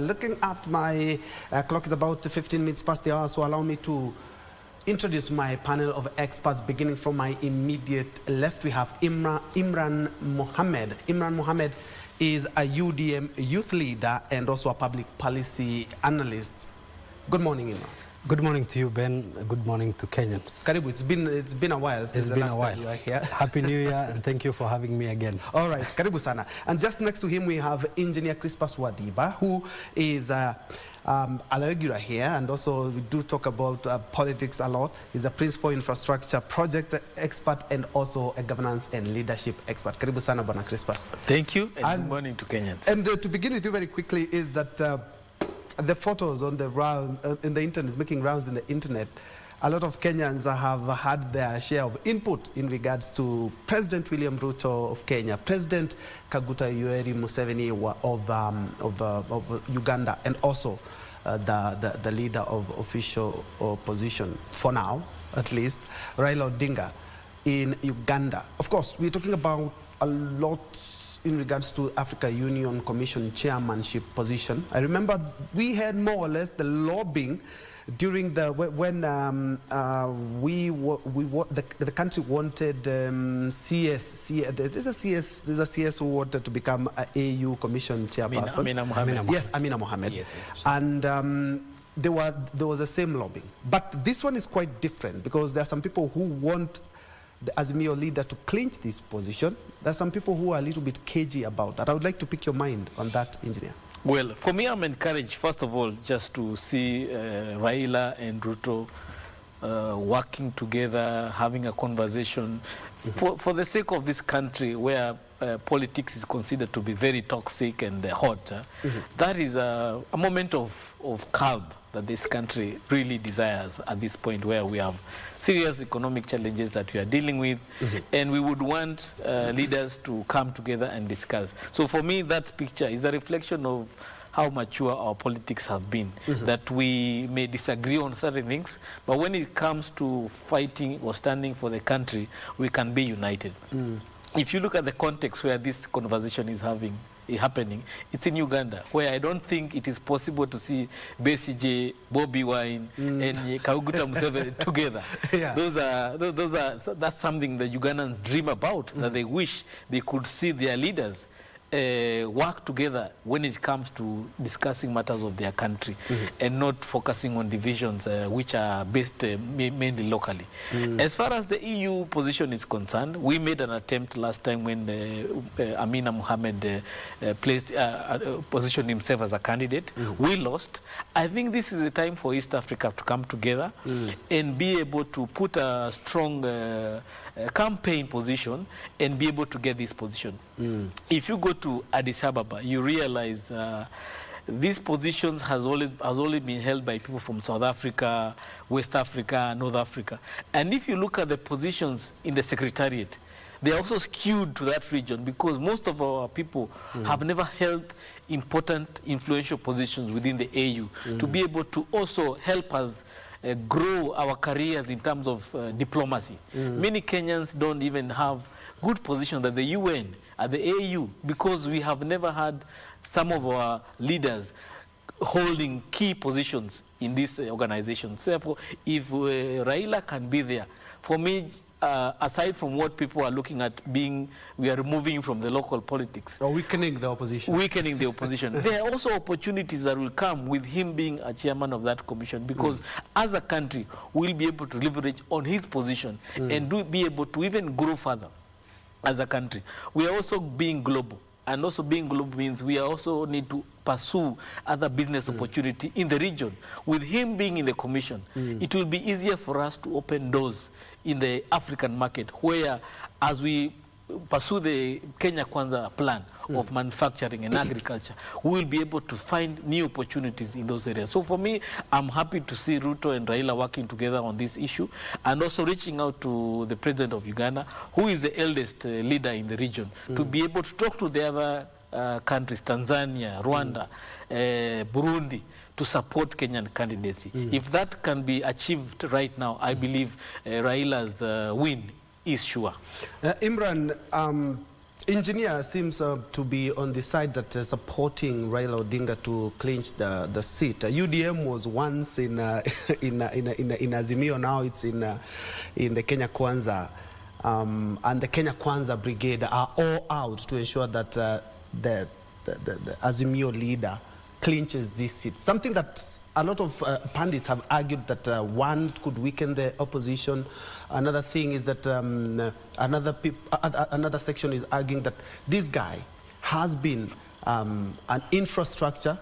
Looking at my clock is about 15 minutes past the hour, so allow me to introduce my panel of experts. Beginning from my immediate left, we have Imran Mohamed. Imran Mohamed is a UDM youth leader and also a public policy analyst. Good morning, Imran. Good morning to you, Ben. Good morning to Kenyans. Karibu, it's been a while since the last time you were here. Happy New Year, and thank you for having me again. All right, karibu sana. And just next to him, we have Engineer Chrispus Wathimba, who is a regular here, and also we do talk about politics a lot. He's a principal infrastructure project expert and also a governance and leadership expert. Karibu sana, Bwana Chrispus. Thank you, and good morning to Kenyans. And to begin with you very quickly is that the photos on the round in the internet, making rounds in the internet, a lot of Kenyans have had their share of input in regards to President William Ruto of Kenya, President Kaguta Yoweri Museveni of Uganda, and also the leader of official opposition, for now at least, Raila Odinga in Uganda. Of course, we're talking about a lot in regards to Africa Union Commission chairmanship position. I remember we had more or less the lobbying during the when the country wanted there's a CS who wanted to become a AU Commission chairperson. Amina Mohamed. Yes, Amina Mohamed. Yes. And there was the same lobbying, but this one is quite different because there are some people who want the Azimio leader to clinch this position. There are some people who are a little bit cagey about that. I would like to pick your mind on that, Engineer. Well, for me, I'm encouraged, first of all, just to see Raila and Ruto working together, having a conversation for the sake of this country where politics is considered to be very toxic and hot. That is a moment of calm that this country really desires at this point where we have serious economic challenges that we are dealing with, and we would want leaders to come together and discuss. So for me, that picture is a reflection of how mature our politics have been, that we may disagree on certain things, but when it comes to fighting or standing for the country, we can be united. If you look at the context where this conversation is happening, it's in Uganda, where I don't think it is possible to see Besigye, Bobi Wine, and Kaguta Museveni together. Yeah. That's something the Ugandans dream about, that they wish they could see their leaders work together when it comes to discussing matters of their country and not focusing on divisions which are based mainly locally. As far as the EU position is concerned, we made an attempt last time when Amina Mohamed positioned himself as a candidate. We lost. I think this is a time for East Africa to come together and be able to put a strong campaign position and be able to get this position. If you go to Addis Ababa, you realize these positions has only been held by people from South Africa, West Africa, North Africa. And if you look at the positions in the Secretariat, they are also skewed to that region because most of our people have never held important, influential positions within the AU to be able to also help us grow our careers in terms of diplomacy. Many Kenyans don't even have good positions at the UN, at the AU, because we have never had some of our leaders holding key positions in these organizations. Therefore, if Raila can be there, for me, aside from what people are looking at we are removing from the local politics. Or weakening the opposition. Weakening the opposition. There are also opportunities that will come with him being a chairman of that commission because as a country, we'll be able to leverage on his position and be able to even grow further as a country. We are also being global. And also being global means we also need to pursue other business opportunity in the region. With him being in the commission, it will be easier for us to open doors in the African market, where as we pursue the Kenya Kwanza plan of manufacturing and agriculture, we will be able to find new opportunities in those areas. So for me, I'm happy to see Ruto and Raila working together on this issue and also reaching out to the president of Uganda, who is the eldest leader in the region, to be able to talk to the other countries, Tanzania, Rwanda, Burundi, to support Kenyan candidacy. If that can be achieved right now, I believe Raila's win is sure. Imran, Engineer seems to be on the side that supporting Raila Odinga to clinch the seat. UDM was once in Azimio, now it's in the Kenya Kwanza, and the Kenya Kwanza brigade are all out to ensure that the Azimio leader clinches this seat. Something that a lot of pundits have argued that one could weaken the opposition. Another thing is that another section is arguing that this guy has been an infrastructure.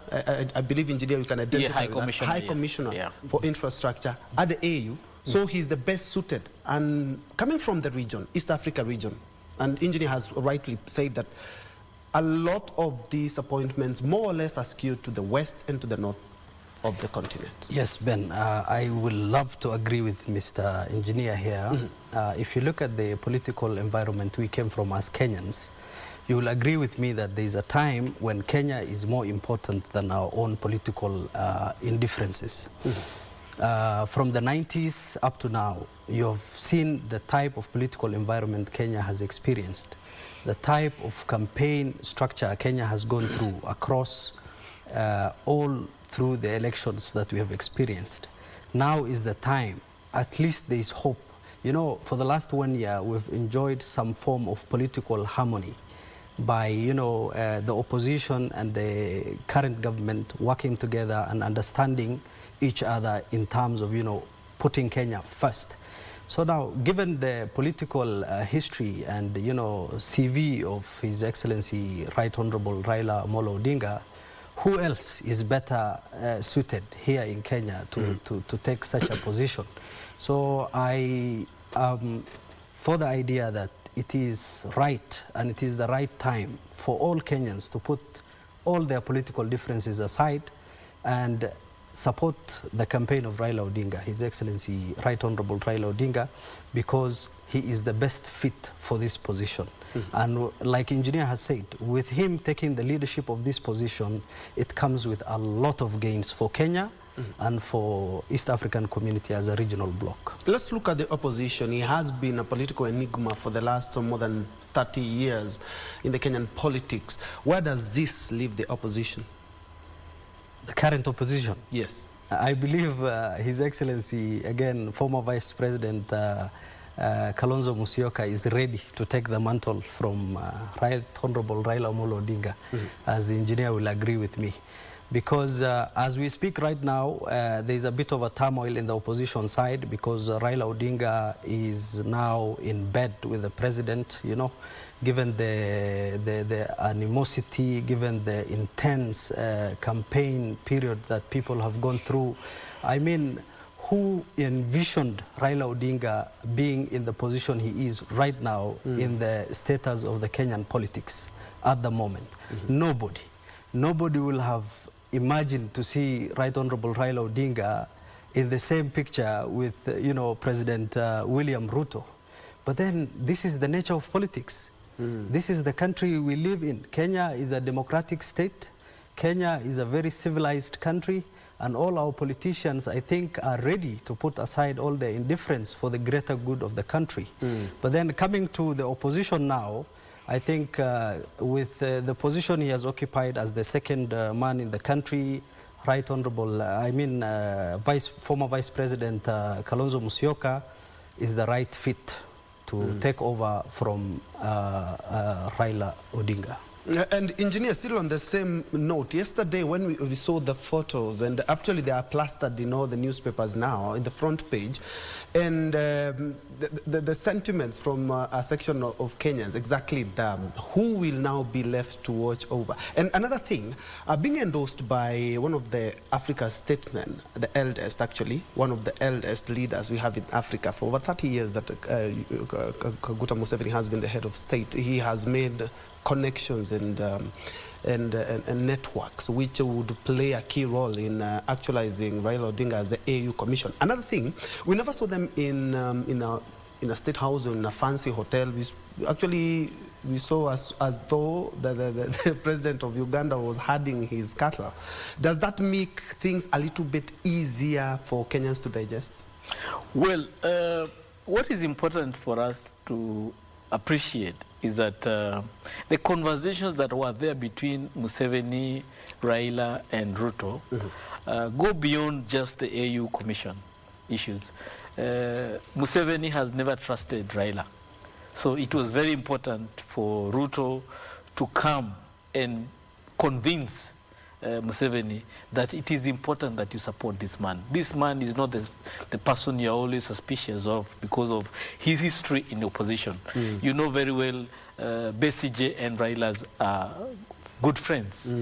I believe, engineer, you can identify High Commissioner for Infrastructure at the AU. So he's the best suited, and coming from the region, East Africa region, and engineer has rightly said that a lot of these appointments more or less are skewed to the west and to the north of the continent. Yes, Ben, I will love to agree with Mr. Engineer here. If you look at the political environment we came from as Kenyans, you will agree with me that there is a time when Kenya is more important than our own political indifferences. From the 90s up to now, you have seen the type of political environment Kenya has experienced, the type of campaign structure Kenya has gone through across all through the elections that we have experienced. Now is the time, at least there is hope. You know, for the last 1 year, we've enjoyed some form of political harmony by, you know, the opposition and the current government working together and understanding each other in terms of, you know, putting Kenya first. So now, given the political history and, you know, CV of His Excellency Right Honorable Raila Amolo Odinga, who else is better suited here in Kenya to take such a position? So I am for the idea that it is right and it is the right time for all Kenyans to put all their political differences aside and support the campaign of Raila Odinga, His Excellency Right Honorable Raila Odinga, because he is the best fit for this position. And like engineer has said, with him taking the leadership of this position, it comes with a lot of gains for Kenya and for East African community as a regional bloc. Let's look at the opposition. He has been a political enigma for the last more than 30 years in the Kenyan politics. Where does this leave the opposition? The current opposition? Yes. I believe His Excellency, again, former Vice President Kalonzo Musyoka is ready to take the mantle from Right Honorable Raila Amolo Odinga, as the engineer will agree with me. Because as we speak right now, there is a bit of a turmoil in the opposition side because Raila Odinga is now in bed with the president, you know, given the animosity, given the intense campaign period that people have gone through. I mean, who envisioned Raila Odinga being in the position he is right now in the status of the Kenyan politics at the moment? Nobody. Nobody will have imagined to see Right Honorable Raila Odinga in the same picture with, you know, President William Ruto. But then this is the nature of politics. This is the country we live in. Kenya is a democratic state. Kenya is a very civilized country. And all our politicians, I think, are ready to put aside all their indifference for the greater good of the country. But then coming to the opposition now, I think with the position he has occupied as the second man in the country, Right Honorable, former Vice President Kalonzo Musyoka is the right fit to take over from Raila Odinga. And engineer, still on the same note, yesterday when we saw the photos, and actually they are plastered in all the newspapers now, in the front page, and the sentiments from a section of Kenyans, exactly who will now be left to watch over. And another thing, being endorsed by one of the Africa statesmen, the eldest actually, one of the eldest leaders we have in Africa for over 30 years that Kaguta Museveni has been the head of state. He has made connections and networks which would play a key role in actualizing Raila Odinga as the AU commission. Another thing, we never saw them in a state house or in a fancy hotel. We saw as though the president of Uganda was herding his cattle. Does that make things a little bit easier for Kenyans to digest? Well, what is important for us to appreciate is that the conversations that were there between Museveni, Raila, and Ruto go beyond just the AU Commission issues. Museveni has never trusted Raila. So it was very important for Ruto to come and convince Museveni that it is important that you support this man. This man is not the person you're always suspicious of because of his history in the opposition. You know very well Besigye and Raila's good friends.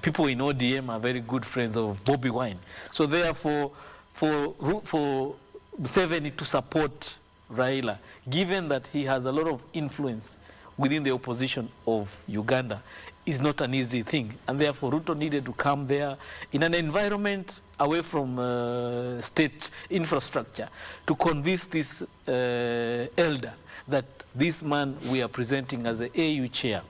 People in ODM are very good friends of Bobby Wine. So therefore, for Museveni to support Raila, given that he has a lot of influence within the opposition of Uganda, is not an easy thing. And therefore, Ruto needed to come there in an environment away from state infrastructure to convince this elder that this man we are presenting as the AU chair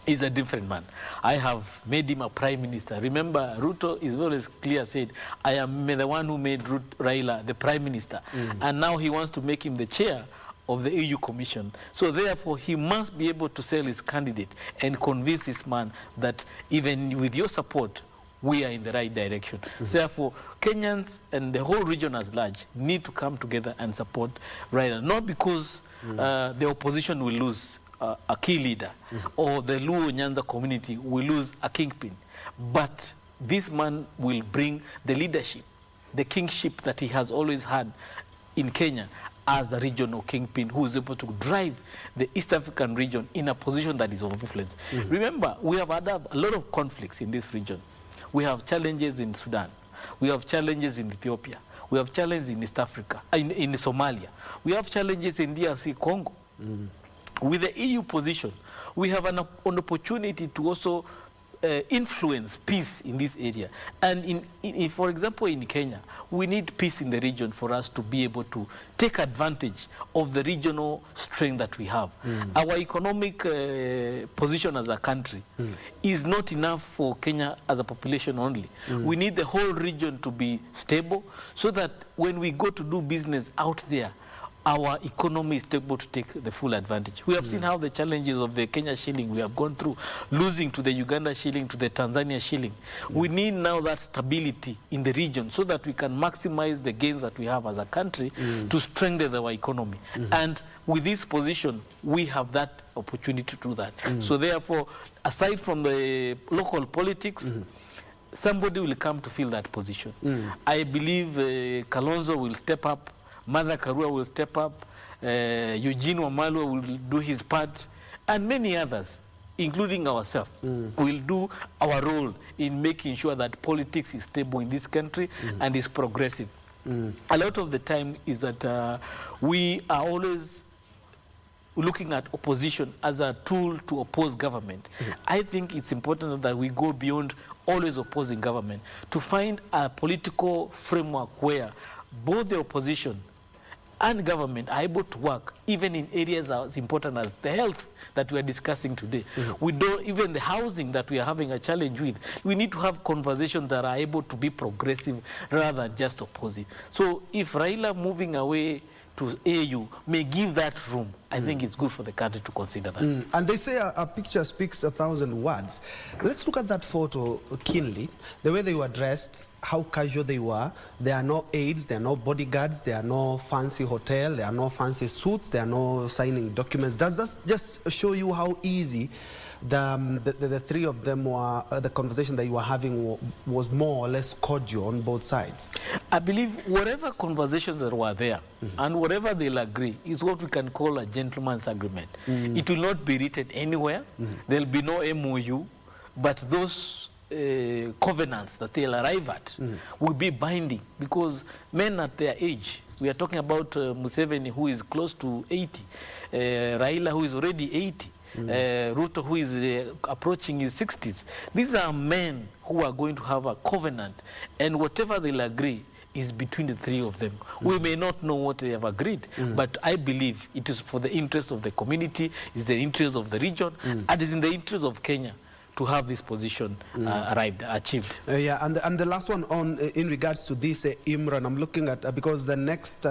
is a different man. I have made him a prime minister. Remember, Ruto is always clear, said, I am the one who made Raila the prime minister. And now he wants to make him the chair of the AU Commission. So therefore, he must be able to sell his candidate and convince this man that even with your support, we are in the right direction. So therefore, Kenyans and the whole region as large need to come together and support Raila, not because the opposition will lose a key leader or the Luo Nyanza community will lose a kingpin, but this man will bring the leadership, the kingship that he has always had in Kenya as a regional kingpin who is able to drive the East African region in a position that is of influence. Remember, we have had a lot of conflicts in this region. We have challenges in Sudan. We have challenges in Ethiopia. We have challenges in East Africa, in Somalia. We have challenges in DRC Congo. With the EU position, we have an opportunity to also influence peace in this area. And for example, in Kenya, we need peace in the region for us to be able to take advantage of the regional strength that we have. Our economic position as a country is not enough for Kenya as a population only. We need the whole region to be stable so that when we go to do business out there, our economy is able to take the full advantage. We have seen how the challenges of the Kenya shilling we have gone through, losing to the Uganda shilling, to the Tanzania shilling. We need now that stability in the region so that we can maximize the gains that we have as a country to strengthen our economy. And with this position, we have that opportunity to do that. So therefore, aside from the local politics, somebody will come to fill that position. I believe Kalonzo will step up, Martha Karua will step up, Eugene Wamalwa will do his part, and many others, including ourselves, will do our role in making sure that politics is stable in this country and is progressive. A lot of the time is that we are always looking at opposition as a tool to oppose government. I think it's important that we go beyond always opposing government to find a political framework where both the opposition and government are able to work even in areas as important as the health that we are discussing today. We don't, even the housing that we are having a challenge with, we need to have conversations that are able to be progressive rather than just opposing. So if Raila moving away to AU may give that room, I think it's good for the country to consider that. And they say a picture speaks 1,000 words. Let's look at that photo keenly. The way they were dressed, how casual they were. There are no aides, there are no bodyguards, there are no fancy hotel, there are no fancy suits, there are no signing documents. Does that just show you how easy the three of them were, the conversation that you were having was more or less cordial on both sides? I believe whatever conversations that were there and whatever they'll agree is what we can call a gentleman's agreement. It will not be written anywhere. There'll be no MOU, but those covenants that they'll arrive at will be binding, because men at their age, we are talking about Museveni, who is close to 80, Raila, who is already 80, Ruto, who is approaching his 60s. These are men who are going to have a covenant, and whatever they'll agree is between the three of them. We may not know what they have agreed, but I believe it is for the interest of the community, is the interest of the region, and is in the interest of Kenya to have this position achieved. Yeah, and the last one on in regards to this, Imran, I'm looking at, because the next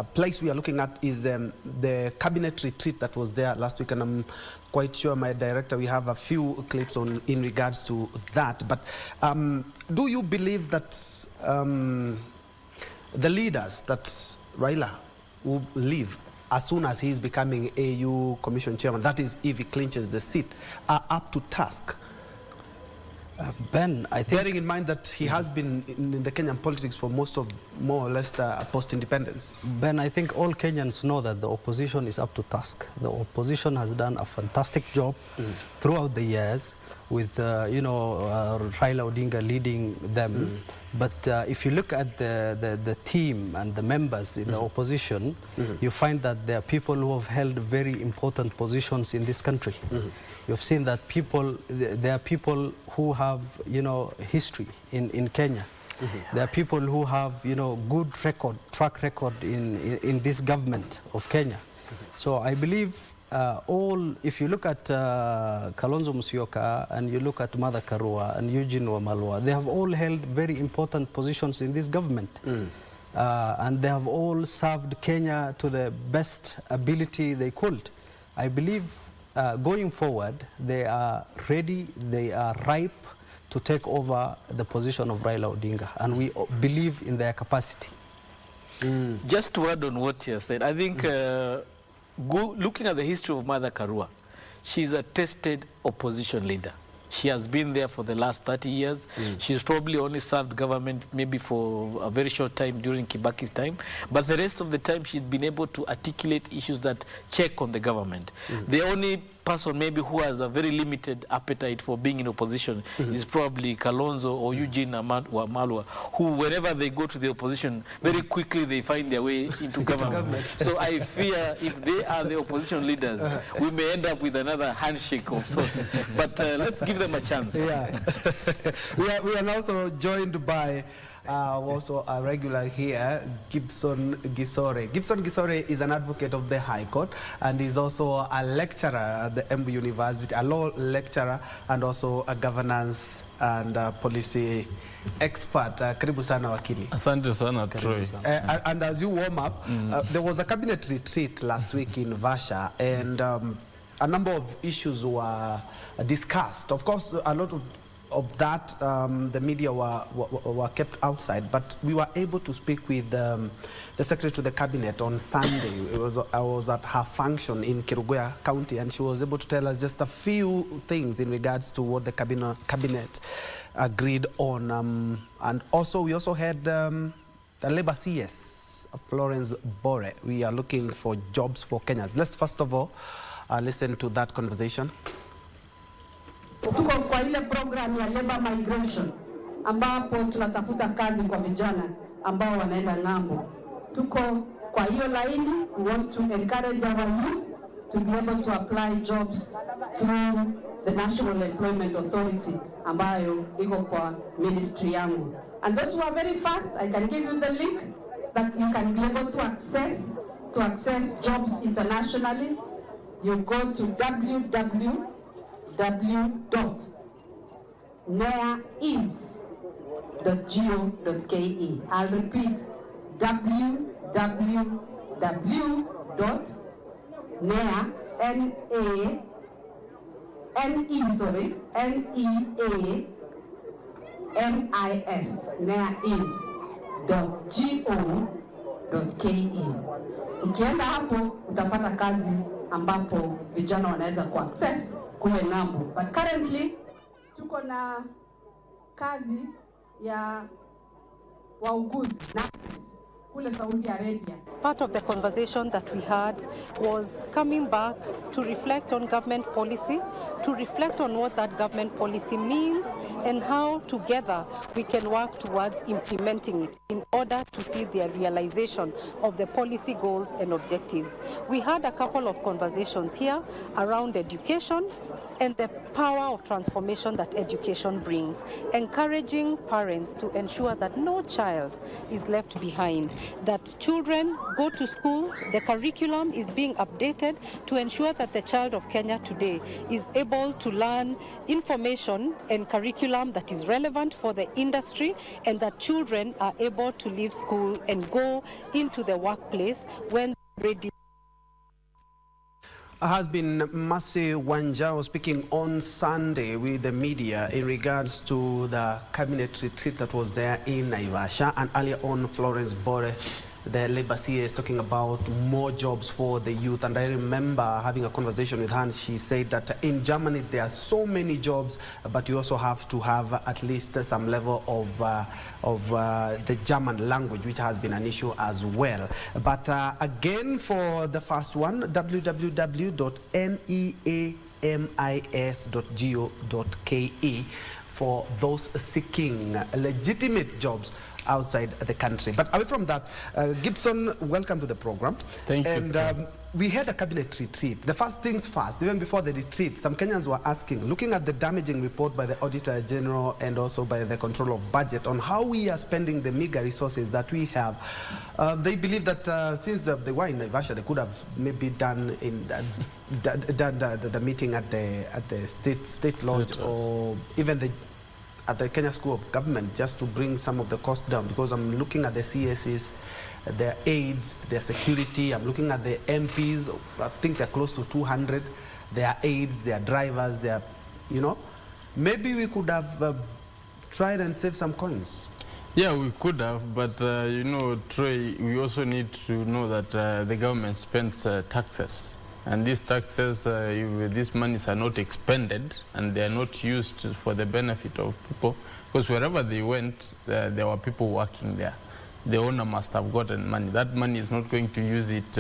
place we are looking at is the cabinet retreat that was there last week, and I'm quite sure my director, we have a few clips in regards to that. But do you believe that the leaders that Raila will leave as soon as he is becoming AU Commission Chairman, that is if he clinches the seat, are up to task? Ben, I think... Bearing in mind that he has been in the Kenyan politics for more or less post-independence. Ben, I think all Kenyans know that the opposition is up to task. The opposition has done a fantastic job throughout the years with, Raila Odinga leading them. But if you look at the team and the members in the opposition, you find that there are people who have held very important positions in this country. You've seen that there are people who have, history in Kenya. There are people who have, good track record in this government of Kenya. So I believe if you look at Kalonzo Musyoka and you look at Martha Karua and Eugene Wamalwa, they have all held very important positions in this government. And they have all served Kenya to the best ability they could. I believe going forward, they are ready, they are ripe to take over the position of Raila Odinga, and we believe in their capacity. Just to add on what you said, I think looking at the history of Martha Karua, she's a tested opposition leader. She has been there for the last 30 years. She's probably only served government maybe for a very short time during Kibaki's time. But the rest of the time, she's been able to articulate issues that check on the government. The only person maybe who has a very limited appetite for being in opposition is probably Kalonzo or Eugene Wamalwa, who wherever they go to the opposition, very quickly they find their way into government. So I fear if they are the opposition leaders, we may end up with another handshake of sorts. But let's give them a chance. Yeah. we are also joined by also a regular here, Gibson Gisore. Gibson Gisore is an advocate of the High Court and is also a lecturer at the Embu University, a law lecturer and also a governance and policy expert. Karibu sana wakili. Asante sana, Troy. And as you warm up, there was a cabinet retreat last week in Vasha, and a number of issues were discussed. Of course, a lot of that, the media were kept outside, but we were able to speak with the Secretary to the Cabinet on Sunday. I was at her function in Kirugwe County, and she was able to tell us just a few things in regards to what the cabinet agreed on. And also, we also had the Labour CS, Florence Bore. We are looking for jobs for Kenyans. Let's first of all listen to that conversation. Tuko kwa ile program ya labor migration ambapo tunatafuta kazi kwa vijana ambao wanaenda ng'ambo. Tuko kwa hiyo laini, we want to encourage our youth to be able to apply jobs through the National Employment Authority ambayo iko kwa ministry yangu. And those who are very fast, I can give you the link that you can be able to access jobs internationally. You go to www.neaims.go.ke. I'll repeat, neaims.go.ke. Ukienda hapo utapata kazi ambapo vijana wanaweza kuaccess kule ng'ambo. But currently tuko na kazi ya wauguzi kule Saudi Arabia. Part of the conversation that we had was coming back to reflect on government policy, to reflect on what that government policy means and how together we can work towards implementing it in order to see the realization of the policy goals and objectives. We had a couple of conversations here around education, and the power of transformation that education brings, encouraging parents to ensure that no child is left behind, that children go to school, the curriculum is being updated to ensure that the child of Kenya today is able to learn information and curriculum that is relevant for the industry, and that children are able to leave school and go into the workplace when ready. Has been Mercy Wanjao speaking on Sunday with the media in regards to the cabinet retreat that was there in Naivasha, and earlier on Florence Bore, the Labour CA, is talking about more jobs for the youth. And I remember having a conversation with her. She said that in Germany there are so many jobs, but you also have to have at least some level of the German language, which has been an issue as well. But again, for the first one, www.neamis.go.ke for those seeking legitimate jobs outside the country. But away from that, Gibson, welcome to the program. Thank you. And we had a cabinet retreat. The first things first, even before the retreat, some Kenyans were asking, looking at the damaging report by the Auditor General and also by the Controller of Budget on how we are spending the meager resources that we have. They believe that since they were in Naivasha, they could have maybe done the meeting at the state lodge, or even at the Kenya School of Government, just to bring some of the cost down, because I'm looking at the CSs, their aides, their security. I'm looking at the MPs. I think they're close to 200. Their aides, their drivers, their, maybe we could have tried and saved some coins. Yeah, we could have, but Troy, we also need to know that the government spends taxes. And these taxes, if these monies are not expended and they are not used for the benefit of people, because wherever they went, there were people working there. The owner must have gotten money. That money is not going to use it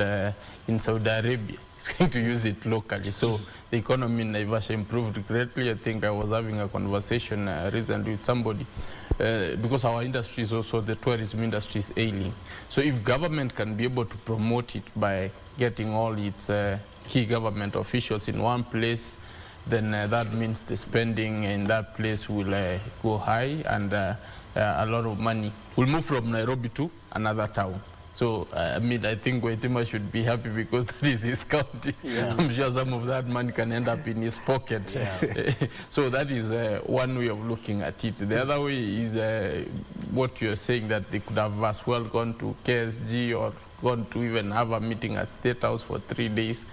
in Saudi Arabia. It's going to use it locally. So the economy in Naivasha improved greatly. I think I was having a conversation recently with somebody, because our industry is also, the tourism industry is ailing. So if government can be able to promote it by getting all its key government officials in one place, then that means the spending in that place will go high, and a lot of money will move from Nairobi to another town. So, I think Wathimba should be happy because that is his county. Yeah. I'm sure some of that money can end up in his pocket. Yeah. So that is one way of looking at it. The other way is what you're saying, that they could have as well gone to KSG or gone to even have a meeting at State House for 3 days.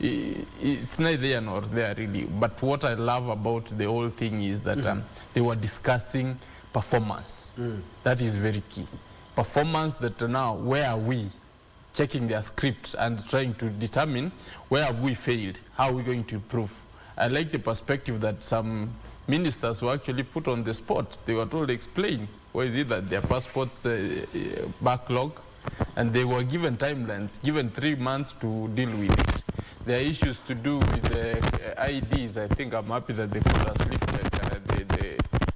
It's neither there nor there, really. But what I love about the whole thing is that they were discussing performance. That is very key. Performance, that now, where are we? Checking their script and trying to determine where have we failed, how are we going to improve. I like the perspective that some ministers were actually put on the spot. They were told to explain why is it that their passports backlog, and they were given timelines, given 3 months to deal with it. There are issues to do with the IDs. I think I'm happy that they could have lifted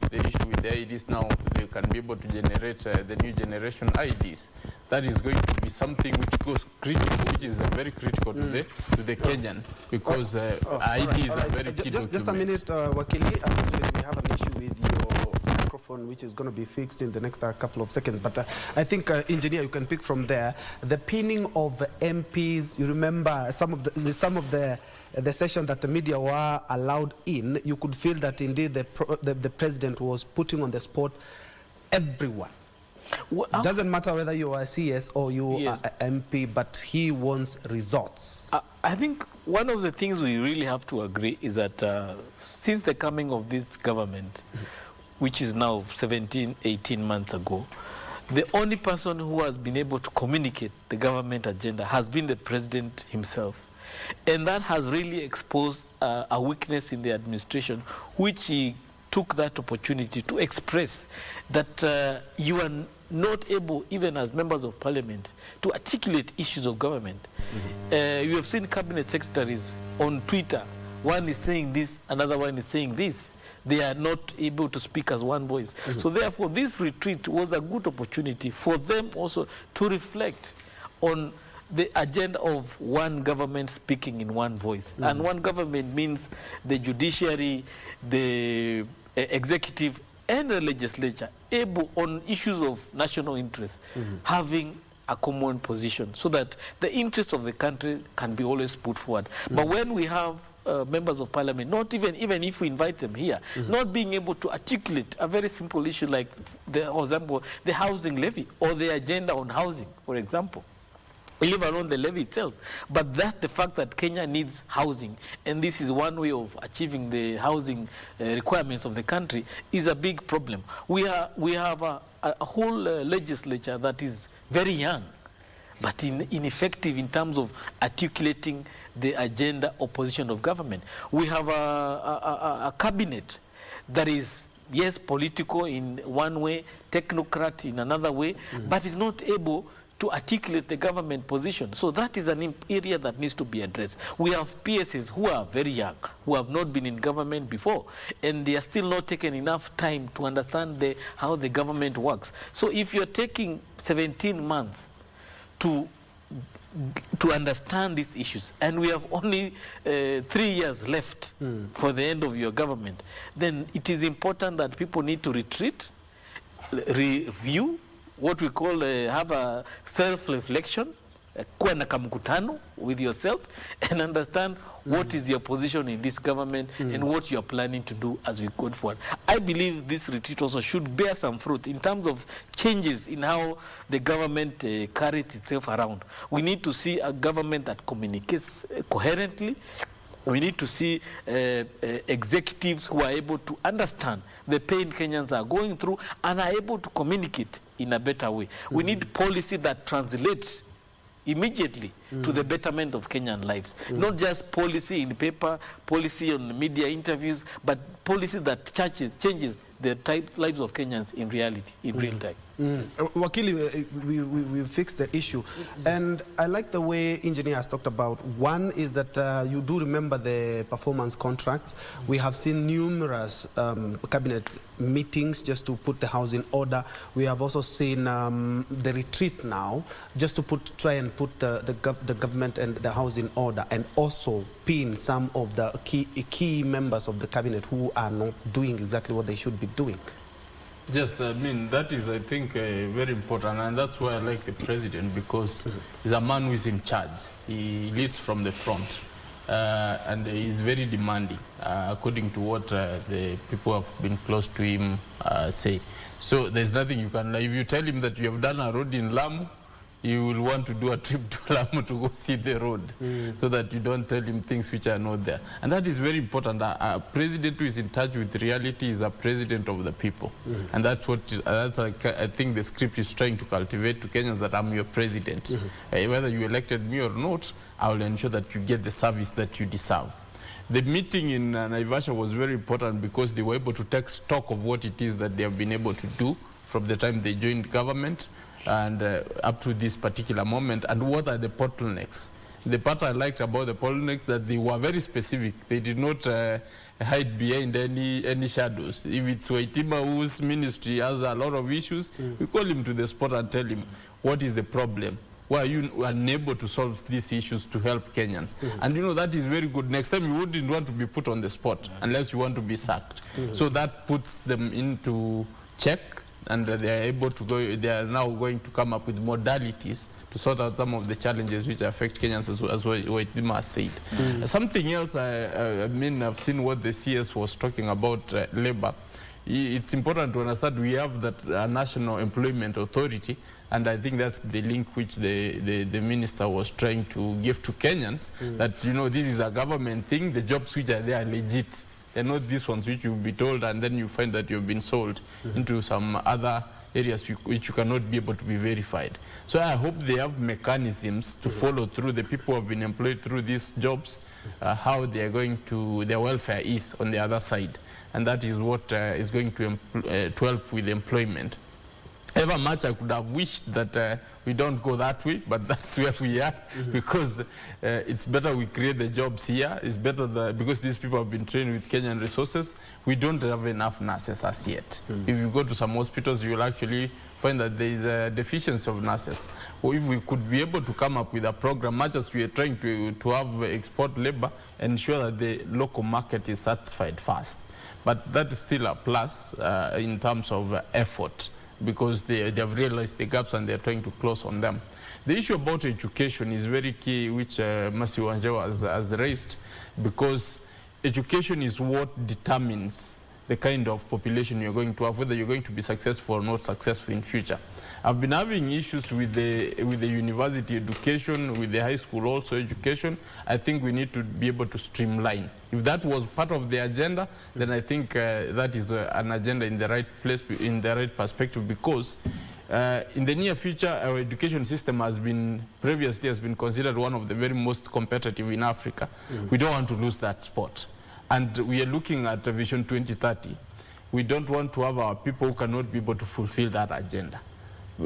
the issue with the IDs. Now they can be able to generate the new generation IDs. That is going to be something which goes critical, which is very critical to the Kenyan, because IDs are very key. Just a minute, Wakili. Unfortunately, we have an issue with your microphone, which is going to be fixed in the next couple of seconds. But I think, engineer, you can pick from there. The pinning of MPs. You remember some of the session that the media were allowed in. You could feel that indeed the president was putting on the spot everyone. Doesn't matter whether you are a CS or you are an MP, but he wants results. I think one of the things we really have to agree is that since the coming of this government, which is now 17, 18 months ago, the only person who has been able to communicate the government agenda has been the president himself. And that has really exposed a weakness in the administration, which he took that opportunity to express that you are not able, even as members of parliament, to articulate issues of government. You have seen cabinet secretaries on Twitter. One is saying this, another one is saying this. They are not able to speak as one voice. So therefore, this retreat was a good opportunity for them also to reflect on the agenda of one government speaking in one voice. And one government means the judiciary, the executive, and the legislature able on issues of national interest, having a common position so that the interests of the country can be always put forward. But when we have members of parliament, not even if we invite them here, not being able to articulate a very simple issue like, for example, the housing levy or the agenda on housing, for example. Leave alone the levy itself, but that's the fact that Kenya needs housing, and this is one way of achieving the housing requirements of the country, is a big problem. We have a whole legislature that is very young, but ineffective in terms of articulating the agenda or position of government. We have a cabinet that is, yes, political in one way, technocrat in another way, but is not able to articulate the government position. So that is an area that needs to be addressed. We have PSs who are very young, who have not been in government before, and they are still not taking enough time to understand how the government works. So if you're taking 17 months to understand these issues, and we have only 3 years left for the end of your government, then it is important that people need to retreat, review, what we call have a self-reflection, kuwa na kamkutano with yourself, and understand what is your position in this government and what you are planning to do as we go forward. I believe this retreat also should bear some fruit in terms of changes in how the government carries itself around. We need to see a government that communicates coherently. We need to see executives who are able to understand the pain Kenyans are going through and are able to communicate in a better way. We need policy that translates immediately to the betterment of Kenyan lives. Not just policy in paper, policy on media interviews, but policy that changes the lives of Kenyans in reality, in real time. Wakili, we fixed the issue. And I like the way engineer has talked about. One is that you do remember the performance contracts. We have seen numerous cabinet meetings just to put the house in order. We have also seen the retreat now, just to try and put the government and the house in order, and also pin some of the key members of the cabinet who are not doing exactly what they should be doing. Yes, I mean, that is, I think, very important, and that's why I like the president, because he's a man who is in charge. He leads from the front, and he's very demanding, according to what the people who have been close to him say. So there's nothing you can, if you tell him that you have done a road in Lamu, you will want to do a trip to Lamu to go see the road, so that you don't tell him things which are not there. And that is very important. A president who is in touch with reality is a president of the people. And that's what, I think the script is trying to cultivate to Kenyans, that I'm your president. Whether you elected me or not, I will ensure that you get the service that you deserve. The meeting in Naivasha was very important because they were able to take stock of what it is that they have been able to do from the time they joined government and up to this particular moment, and what are the bottlenecks. The part I liked about the bottlenecks, that they were very specific. They did not hide behind any shadows. If it's Wathimba whose ministry has a lot of issues, we call him to the spot and tell him, what is the problem? Why are you unable to solve these issues to help Kenyans? And you know, that is very good. Next time you wouldn't want to be put on the spot unless you want to be sacked. So that puts them into check, and they are able to go, they are now going to come up with modalities to sort out some of the challenges which affect Kenyans, as Wathimba said. Something else, I mean, I've seen what the CS was talking about, labor. It's important to understand we have that National Employment Authority, and I think that's the link which the minister was trying to give to Kenyans, that, you know, this is a government thing, the jobs which are there are legit. They're not these ones which you'll be told and then you find that you've been sold into some other areas which you cannot be able to be verified. So I hope they have mechanisms to follow through the people who have been employed through these jobs, how they are going to, their welfare is on the other side. And that is what is going to help with employment. Ever much I could have wished that we don't go that way, but that's where we are, because it's better we create the jobs here. It's better because these people have been trained with Kenyan resources. We don't have enough nurses as yet. If you go to some hospitals, you will actually find that there is a deficiency of nurses. Or if we could be able to come up with a program, much as we are trying to have export labor, ensure that the local market is satisfied first. But that is still a plus in terms of effort, because they have realized the gaps and they're trying to close on them. The issue about education is very key, which Masiu Njue has raised, because education is what determines the kind of population you're going to have, whether you're going to be successful or not successful in future. I've been having issues with the university education, with the high school also education. I think we need to be able to streamline. If that was part of the agenda, then I think that is an agenda in the right place, in the right perspective, because in the near future, our education system previously has been considered one of the very most competitive in Africa. We don't want to lose that spot. And we are looking at Vision 2030. We don't want to have our people who cannot be able to fulfill that agenda.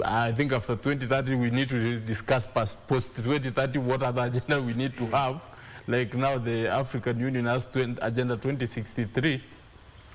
I think after 2030, we need to discuss post-2030 what other agenda we need to have. Like now the African Union has Agenda 2063.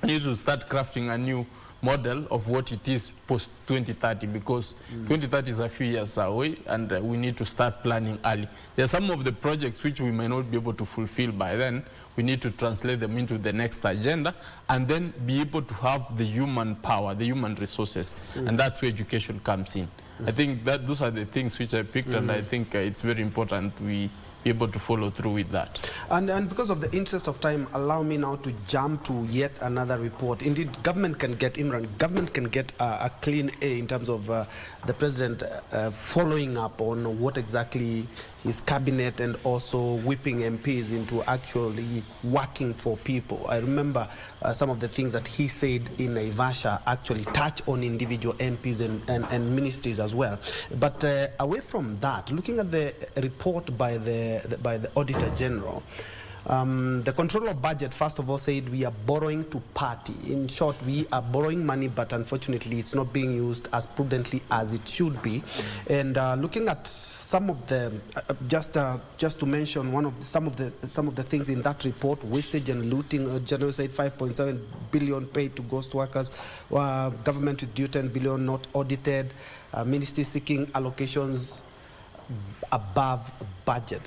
We need to start crafting a new model of what it is post-2030, because 2030 is a few years away, and we need to start planning early. There are some of the projects which we may not be able to fulfill by then. We need to translate them into the next agenda, and then be able to have the human power, the human resources, and that's where education comes in. I think that those are the things which I picked, and I think it's very important we be able to follow through with that. And because of the interest of time, allow me now to jump to yet another report. Indeed, government can get, Imran, government can get a clean A in terms of the president following up on what exactly his cabinet and also whipping MPs into actually working for people. I remember some of the things that he said in Naivasha actually touch on individual MPs and ministries as well. But away from that, looking at the report by the Auditor General, the Controller of Budget, first of all, said we are borrowing to party. In short, we are borrowing money, but unfortunately, it's not being used as prudently as it should be. And looking at some of the, just to mention some of the things in that report, wastage and looting. General said 5.7 billion paid to ghost workers. Government with due 10 billion not audited. Ministry seeking allocations above budget.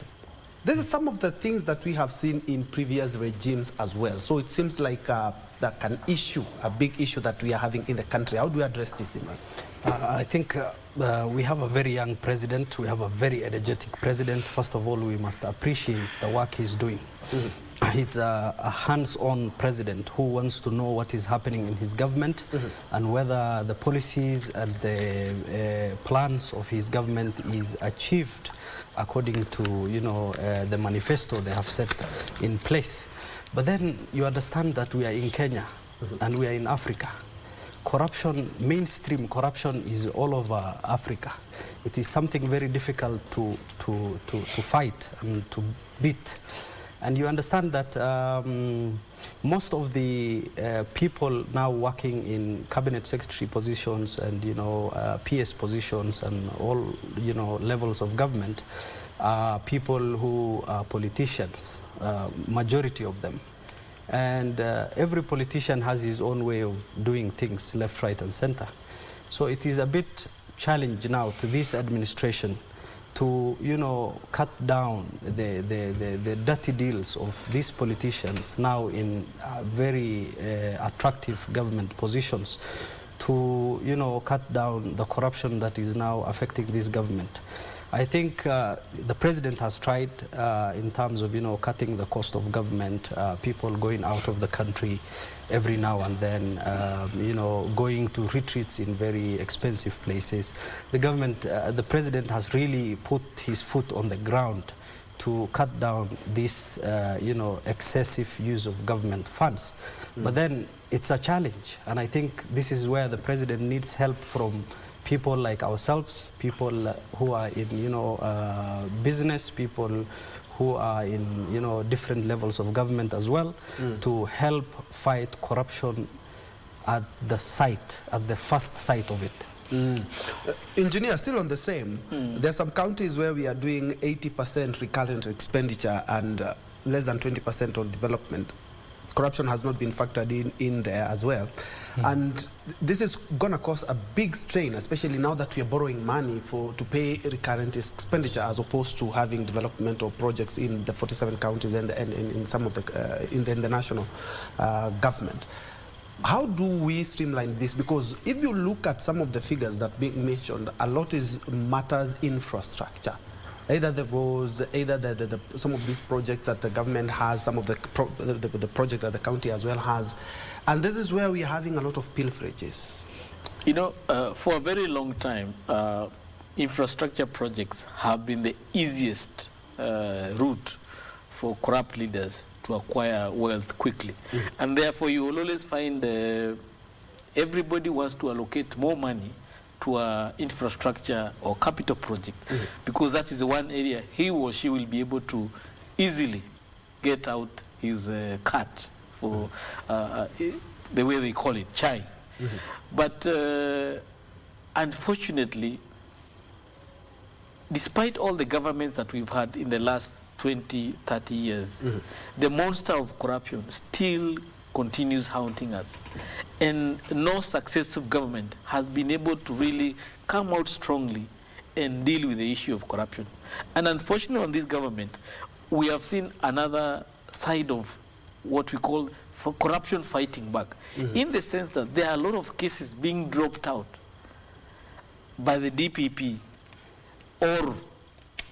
This is some of the things that we have seen in previous regimes as well. So it seems like that an issue, a big issue that we are having in the country. How do we address this, Imran? I think we have a very young president. We have a very energetic president. First of all, we must appreciate the work he's doing. He's a hands-on president who wants to know what is happening in his government and whether the policies and the plans of his government is achieved according to, the manifesto they have set in place. But then you understand that we are in Kenya and we are in Africa. Corruption, mainstream corruption, is all over Africa. It is something very difficult to fight and to beat. And you understand that most of the people now working in cabinet secretary positions and PS positions and all levels of government are people who are politicians, majority of them. And every politician has his own way of doing things, left, right, and center. So it is a bit challenge now to this administration to, cut down the dirty deals of these politicians now in very attractive government positions, to, cut down the corruption that is now affecting this government. I think the president has tried in terms of, cutting the cost of government, people going out of the country every now and then, going to retreats in very expensive places. The government, the president has really put his foot on the ground to cut down this, excessive use of government funds. But then it's a challenge, and I think this is where the president needs help from people like ourselves, people who are in, business, people who are in, different levels of government as well, to help fight corruption at the site, at the first site of it. Engineer, still on the same, there's some counties where we are doing 80% recurrent expenditure and less than 20% on development. Corruption has not been factored in there as well. And this is going to cause a big strain, especially now that we are borrowing money to pay recurrent expenditure as opposed to having developmental projects in the 47 counties and in some of the, in the national government. How do we streamline this? Because if you look at some of the figures that being mentioned, a lot is matters infrastructure. Either the roads, either some of these projects that the government has, some of the project that the county as well has. And this is where we are having a lot of pilferages. You know, for a very long time, infrastructure projects have been the easiest route for corrupt leaders to acquire wealth quickly. And therefore, you will always find everybody wants to allocate more money to an infrastructure or capital project, because that is the one area he or she will be able to easily get out his cut, for the way they call it, chai. But unfortunately, despite all the governments that we've had in the last 20, 30 years, the monster of corruption still continues haunting us. And no successive government has been able to really come out strongly and deal with the issue of corruption. And unfortunately on this government, we have seen another side of what we call corruption fighting back, in the sense that there are a lot of cases being dropped out by the DPP or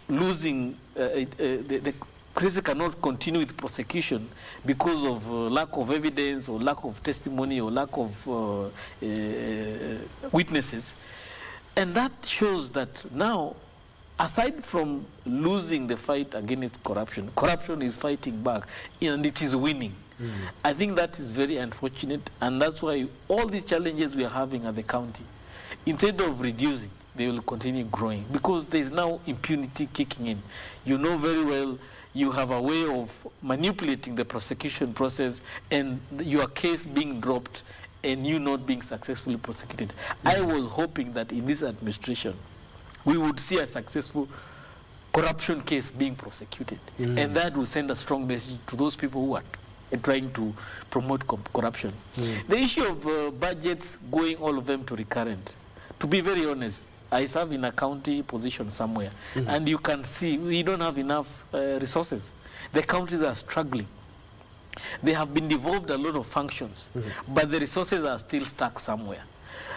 losing the cases cannot continue with prosecution because of lack of evidence or lack of testimony or lack of witnesses. And that shows that now, aside from losing the fight against corruption, corruption is fighting back and it is winning. I think that is very unfortunate, and that's why all these challenges we are having at the county, instead of reducing, they will continue growing, because there is now impunity kicking in. You know very well you have a way of manipulating the prosecution process and your case being dropped and you not being successfully prosecuted. I was hoping that in this administration we would see a successful corruption case being prosecuted, and that will send a strong message to those people who are trying to promote corruption. The issue of budgets going all of them to recurrent, to be very honest, I serve in a county position somewhere, and you can see we don't have enough resources. The counties are struggling. They have been devolved a lot of functions, but the resources are still stuck somewhere.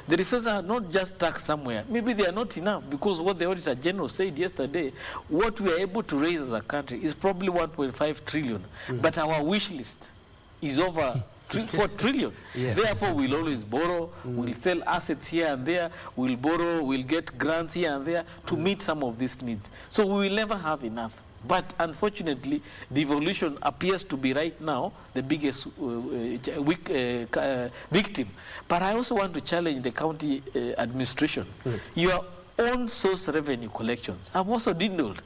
The resources are not just stuck somewhere. Maybe they are not enough, because what the Auditor General said yesterday, what we are able to raise as a country is probably 1.5 trillion, but our wish list is over 4 trillion. Yes. Therefore, we'll always borrow, we'll sell assets here and there, we'll borrow, we'll get grants here and there to meet some of these needs. So we will never have enough. But unfortunately, the evolution appears to be right now the biggest victim. But I also want to challenge the county administration. Your own source revenue collections have also dwindled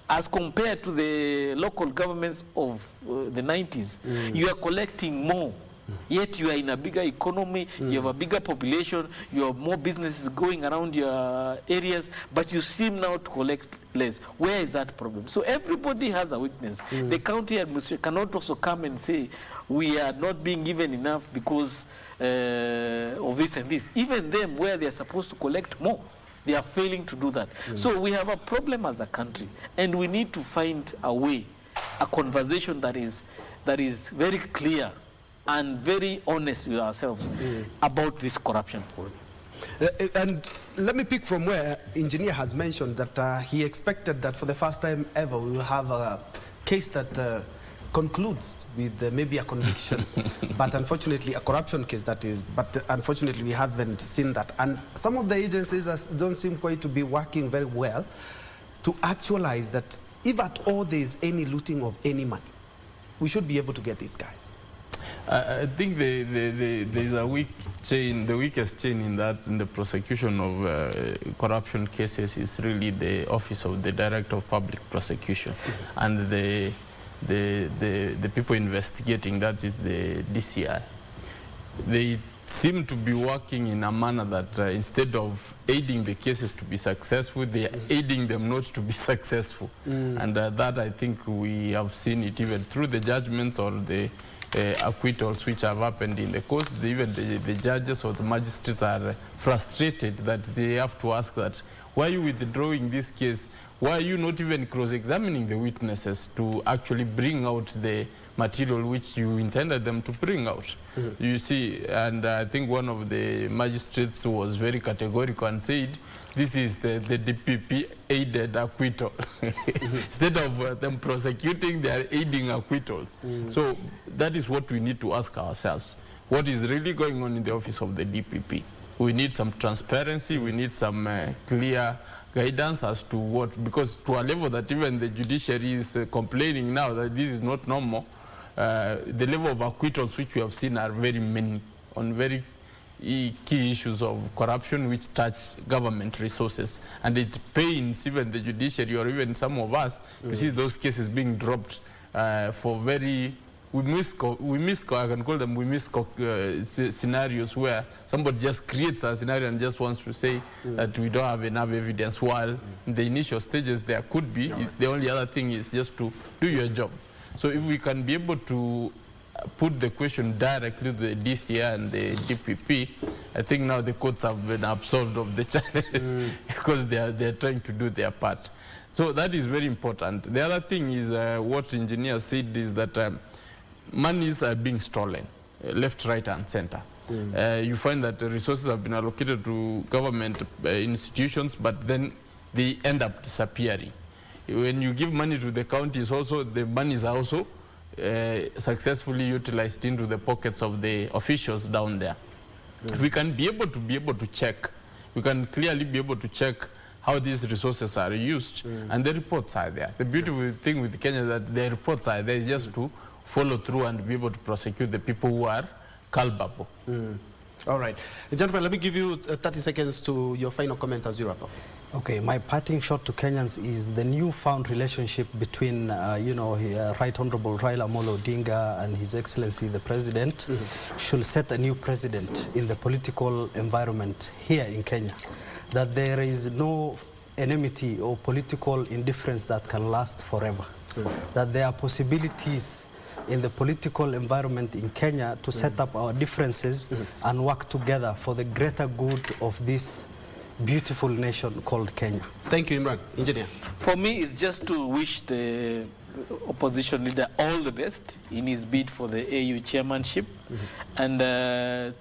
as compared to the local governments of the 90s. You are collecting more. Yet you are in a bigger economy, you have a bigger population, you have more businesses going around your areas, but you seem now to collect less. Where is that problem? So everybody has a weakness. The county administration cannot also come and say, we are not being given enough because of this and this. Even them, where they are supposed to collect more, they are failing to do that. So we have a problem as a country, and we need to find a way, a conversation that is very clear and very honest with ourselves about this corruption. And let me pick from where Engineer has mentioned that he expected that for the first time ever we will have a case that concludes with maybe a conviction, but unfortunately a corruption case that is, but unfortunately we haven't seen that. And some of the agencies don't seem quite to be working very well to actualize that if at all there is any looting of any money, we should be able to get these guys. I think there's a weak chain. The weakest chain in the prosecution of corruption cases is really the Office of the Director of Public Prosecution, and the people investigating, that is the DCI. They seem to be working in a manner that instead of aiding the cases to be successful, they are aiding them not to be successful. And that I think we have seen it even through the judgments or the acquittals which have happened in the courts. Even the judges or the magistrates are frustrated that they have to ask that, why are you withdrawing this case? Why are you not even cross-examining the witnesses to actually bring out the material which you intended them to bring out? You see, and I think one of the magistrates was very categorical and said, this is the DPP-aided acquittal. Instead of them prosecuting, they are aiding acquittals. So that is what we need to ask ourselves. What is really going on in the office of the DPP? We need some transparency, we need some clear guidance as to what, because to a level that even the judiciary is complaining now that this is not normal, the level of acquittals which we have seen are very many on very key issues of corruption which touch government resources. And it pains even the judiciary or even some of us to see those cases being dropped for very, I can call them scenarios where somebody just creates a scenario and just wants to say that we don't have enough evidence, while in the initial stages there could be. The only other thing is just to do your job. So if we can be able to put the question directly to the DCI and the DPP, I think now the courts have been absolved of the challenge because they are trying to do their part. So that is very important. The other thing is what engineer said is that monies are being stolen, left, right, and center. You find that the resources have been allocated to government institutions, but then they end up disappearing. When you give money to the counties, also the monies are also successfully utilized into the pockets of the officials down there. If we can be able to check, we can clearly be able to check how these resources are used, and the reports are there. The beautiful thing with Kenya is that the reports are there, is just to follow through and be able to prosecute the people who are culpable. All right. Gentlemen, let me give you 30 seconds to your final comments as you wrap up. Okay, my parting shot to Kenyans is the newfound relationship between, Right Honorable Raila Amolo Odinga and His Excellency the President should set a new precedent in the political environment here in Kenya, that there is no enmity or political indifference that can last forever, that there are possibilities in the political environment in Kenya to set up our differences and work together for the greater good of this beautiful nation called Kenya. Thank you, Imran. Engineer. For me, it's just to wish the opposition leader all the best in his bid for the AU chairmanship and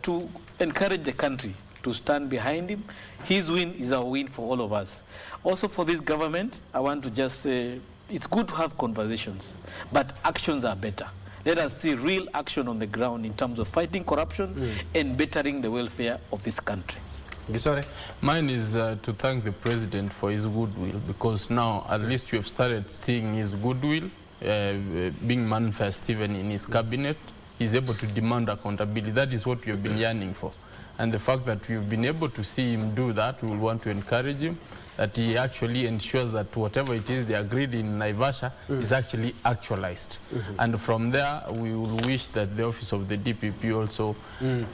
to encourage the country to stand behind him. His win is our win for all of us. Also for this government, I want to just say it's good to have conversations, but actions are better. Let us see real action on the ground in terms of fighting corruption and bettering the welfare of this country. Gisore? Mine is to thank the President for his goodwill, because now at least we have started seeing his goodwill being manifest even in his cabinet. He's able to demand accountability. That is what we have been yearning for. And the fact that we've been able to see him do that, we will want to encourage him, that he actually ensures that whatever it is they agreed in Naivasha is actually actualized. And from there, we will wish that the office of the DPP also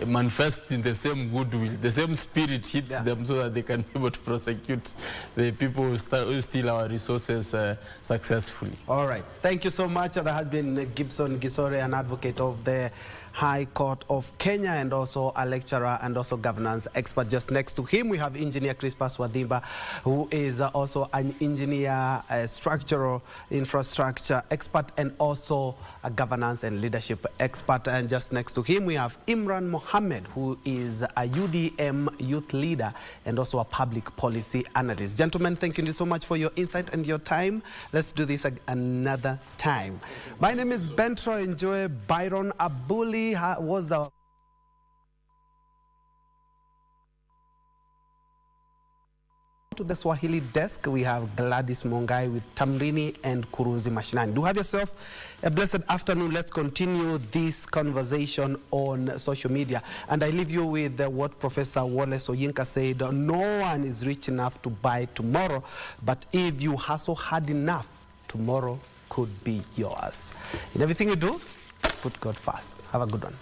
manifests in the same goodwill, the same spirit hits them, so that they can be able to prosecute the people who steal our resources successfully. All right. Thank you so much. That has been Gibson Gisore, an advocate of the High Court of Kenya and also a lecturer and also governance expert. Just next to him, we have Engineer Chrispus Wathimba, who is also an engineer, a structural infrastructure expert and also a governance and leadership expert. And just next to him, we have Imran Mohamed, who is a UDM youth leader and also a public policy analyst. Gentlemen, thank you so much for your insight and your time. Let's do this another time. My name is Bentro Njue. Byron Abuli was our to the Swahili desk. We have Gladys Mongai with Tamrini and Kurunzi Mashinani. Do have yourself a blessed afternoon. Let's continue this conversation on social media. And I leave you with what Professor Wallace Oyinka said. No one is rich enough to buy tomorrow, but if you hustle hard enough, tomorrow could be yours. In everything you do, put God first. Have a good one.